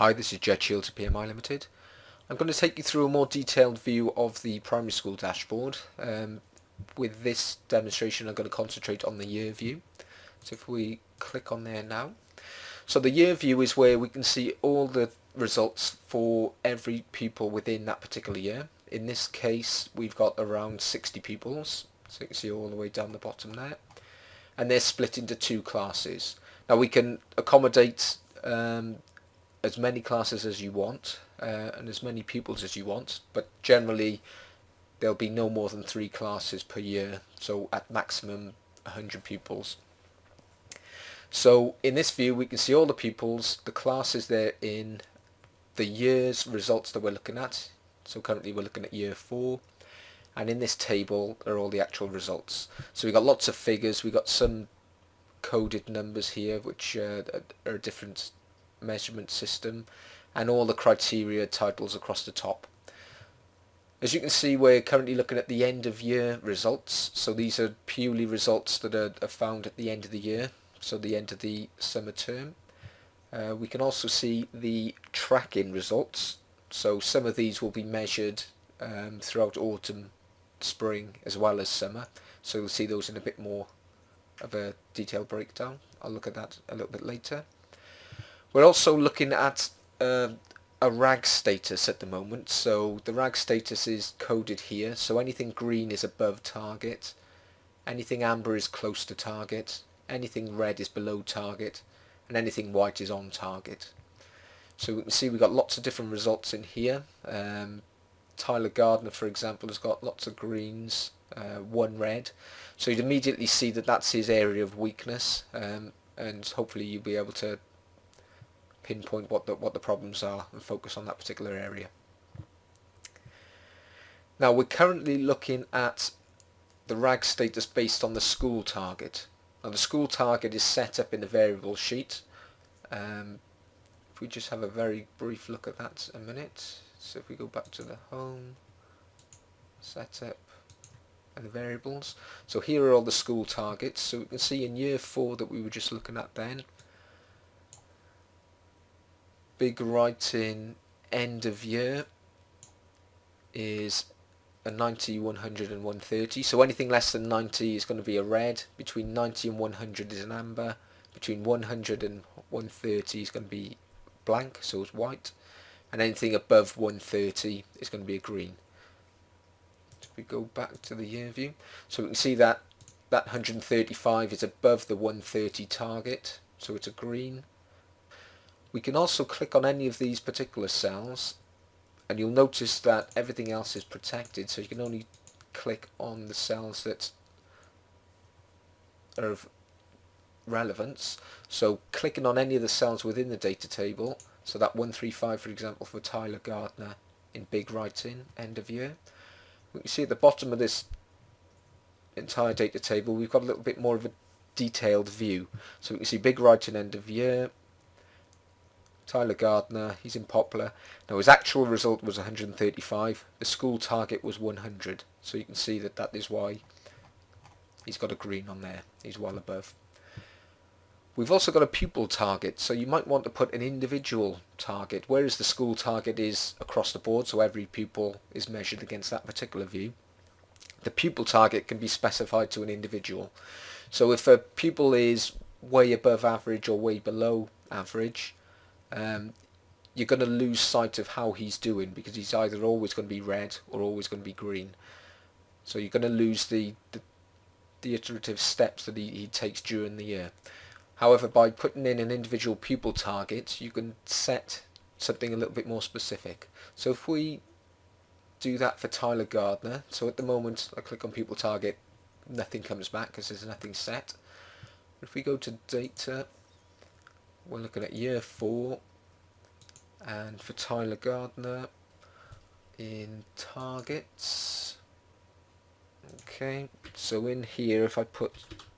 Hi, this is Jed Shields at PMi Ltd. I'm going to take you through a more detailed view of the primary school dashboard. With this demonstration I'm going to concentrate on the year view. So if we click on there now. So the year view is where we can see all the results for every pupil within that particular year. In this case we've got around 60 pupils, so you can see all the way down the bottom there. And they're split into two classes. Now we can accommodate as many classes as you want and as many pupils as you want, but generally there'll be no more than 3 classes per year, so at maximum 100 pupils. So in this view we can see all the pupils, the classes they're in, the year's results that we're looking at. So currently we're looking at year 4, and in this table are all the actual results. So we've got lots of figures, we've got some coded numbers here which are a different measurement system, and all the criteria titles across the top. As you can see, we're currently looking at the end of year results, so these are purely results that are found at the end of the year, so the end of the summer term. We can also see the tracking results, so some of these will be measured throughout autumn, spring as well as summer, so you'll see those in a bit more of a detailed breakdown. I'll look at that a little bit later. We're also looking at a RAG status at the moment, so the RAG status is coded here, so anything green is above target, anything amber is close to target, anything red is below target, and anything white is on target. So we can see we've got lots of different results in here. Tyler Gardner, for example, has got lots of greens, 1 red, so you'd immediately see that that's his area of weakness, and hopefully you'll be able to pinpoint what the problems are and focus on that particular area. Now we're currently looking at the RAG status based on the school target. Now the school target is set up in the variable sheet. If we just have a very brief look at that a minute. So if we go back to the home, setup, and the variables. So here are all the school targets. So we can see in year 4 that we were just looking at then, big writing end of year is a 90, 100 and 130, so anything less than 90 is going to be a red, between 90 and 100 is an amber, between 100 and 130 is going to be blank, so it's white, and anything above 130 is going to be a green. So we go back to the year view, so we can see that 135 is above the 130 target, so it's a green. We can also click on any of these particular cells and you'll notice that everything else is protected, so you can only click on the cells that are of relevance. So clicking on any of the cells within the data table, so that 135 for example for Tyler Gardner in big writing end of year, we can see at the bottom of this entire data table we've got a little bit more of a detailed view. So we can see big writing end of year, Tyler Gardner, he's in Poplar. Now his actual result was 135, the school target was 100, so you can see that that is why he's got a green on there, he's well above. We've also got a pupil target, so you might want to put an individual target, whereas the school target is across the board, so every pupil is measured against that particular view. The pupil target can be specified to an individual. So if a pupil is way above average or way below average, you're going to lose sight of how he's doing, because he's either always going to be red or always going to be green. So you're going to lose the iterative steps that he takes during the year. However, by putting in an individual pupil target, you can set something a little bit more specific. So if we do that for Tyler Gardner, so at the moment I click on pupil target, nothing comes back because there's nothing set. If we go to data, we're looking at year 4, and for Tyler Gardner in targets, okay, so in here if I put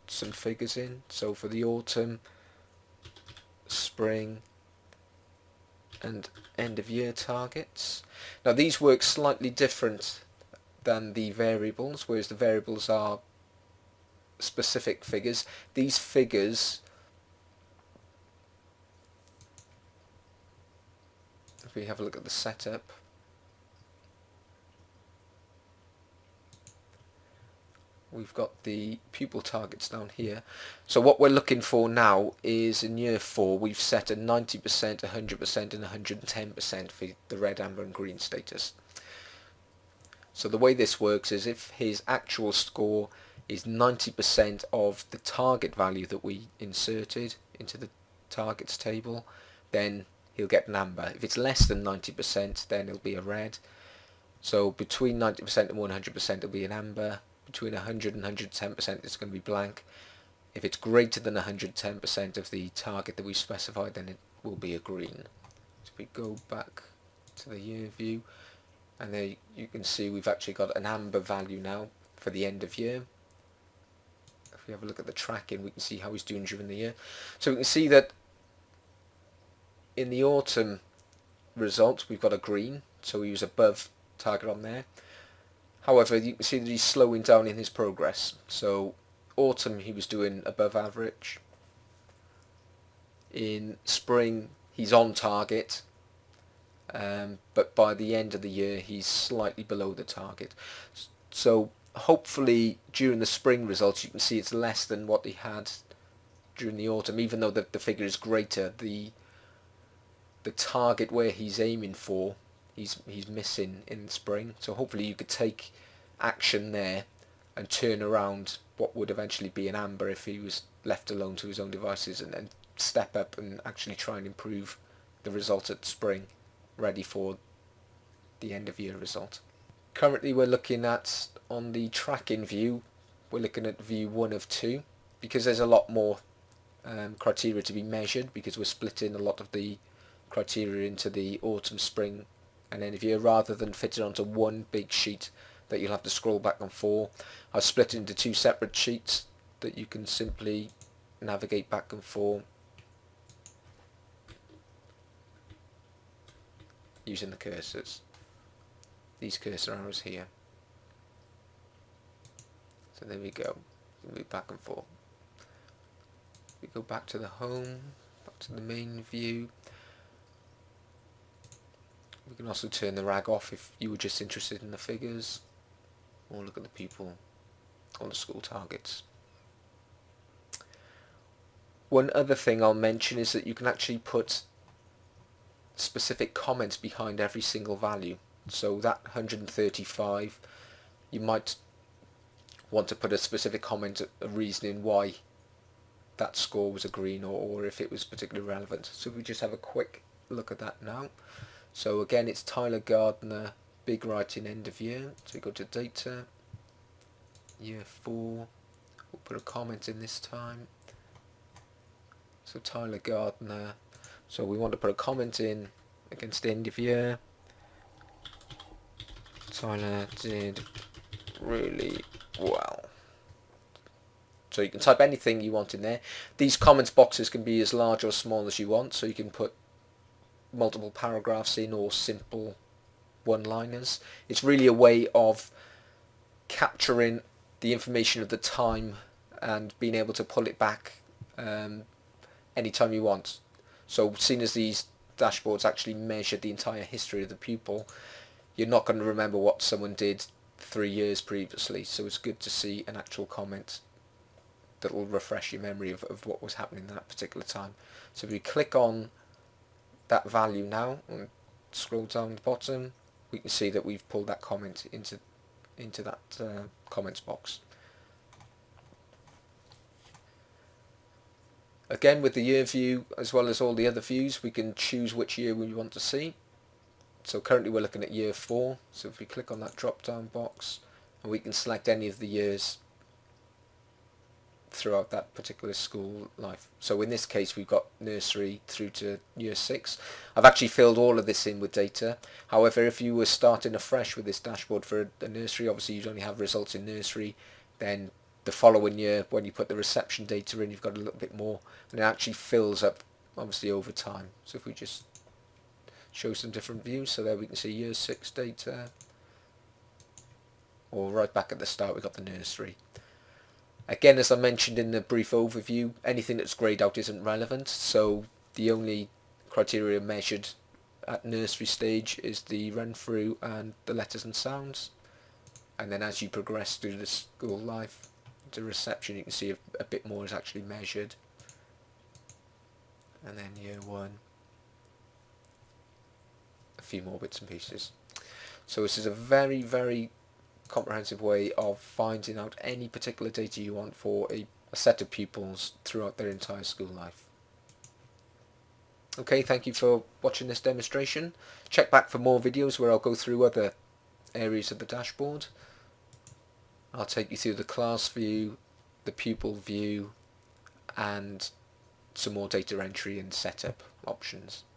some figures in, so for the autumn, spring and end of year targets. Now these work slightly different than the variables, whereas the variables are specific figures. These figures If we have a look at the setup, we've got the pupil targets down here. So what we're looking for now is in year 4 we've set a 90%, 100% and 110% for the red, amber and green status. So the way this works is if his actual score is 90% of the target value that we inserted into the targets table, then he'll get an amber. If it's less than 90%, then it'll be a red. So between 90% and 100% it'll be an amber. Between 100 and 110% it's going to be blank. If it's greater than 110% of the target that we specified, then it will be a green. So we go back to the year view, and there you can see we've actually got an amber value now for the end of year. If we have a look at the tracking, we can see how he's doing during the year. So we can see that in the autumn result we've got a green, so he was above target on there. However, you can see that he's slowing down in his progress. So autumn he was doing above average. In spring he's on target, but by the end of the year he's slightly below the target. So hopefully during the spring results you can see it's less than what he had during the autumn, even though the figure is greater. The target where he's aiming for, he's missing in spring. So hopefully you could take action there and turn around what would eventually be an amber if he was left alone to his own devices, and step up and actually try and improve the result at spring, ready for the end of year result. Currently we're looking at, on the tracking view, we're looking at view 1 of 2, because there's a lot more criteria to be measured, because we're splitting a lot of the criteria into the autumn, spring and end of year, rather than fit it onto one big sheet that you'll have to scroll back and forth. I've split it into 2 separate sheets that you can simply navigate back and forth using the cursors, these cursor arrows here. So there we go, move back and forth. We go back to the home, back to the main view. We can also turn the rag off if you were just interested in the figures, or look at the pupil or the school targets. One other thing I'll mention is that you can actually put specific comments behind every single value. So that 135, you might want to put a specific comment, a reasoning why that score was a green, or if it was particularly relevant. So we just have a quick look at that now. So again, it's Tyler Gardner, big writing, end of year. So we go to data, year 4, we'll put a comment in this time. So Tyler Gardner, so we want to put a comment in against the end of year. Tyler did really well. So you can type anything you want in there. These comments boxes can be as large or small as you want, so you can put multiple paragraphs in or simple one-liners. It's really a way of capturing the information of the time and being able to pull it back anytime you want. So seeing as these dashboards actually measure the entire history of the pupil, you're not going to remember what someone did 3 years previously, so it's good to see an actual comment that will refresh your memory of what was happening at that particular time. So if we click on that value now and scroll down the bottom, we can see that we've pulled that comment into that comments box. Again, with the year view as well as all the other views, we can choose which year we want to see. So currently we're looking at year 4, so if we click on that drop down box, and we can select any of the years throughout that particular school life. So in this case we've got nursery through to year 6. I've actually filled all of this in with data. However, if you were starting afresh with this dashboard for a nursery, obviously you'd only have results in nursery. Then the following year, when you put the reception data in, you've got a little bit more, and it actually fills up obviously over time. So if we just show some different views, so there we can see year 6 data, or right back at the start we've got the nursery. Again, as I mentioned in the brief overview, anything that's greyed out isn't relevant, so the only criteria measured at nursery stage is the run through and the letters and sounds, and then as you progress through the school life, the reception, you can see a bit more is actually measured, and then year 1, a few more bits and pieces. So this is a very, very comprehensive way of finding out any particular data you want for a set of pupils throughout their entire school life. Okay, thank you for watching this demonstration. Check back for more videos where I'll go through other areas of the dashboard. I'll take you through the class view, the pupil view, and some more data entry and setup options.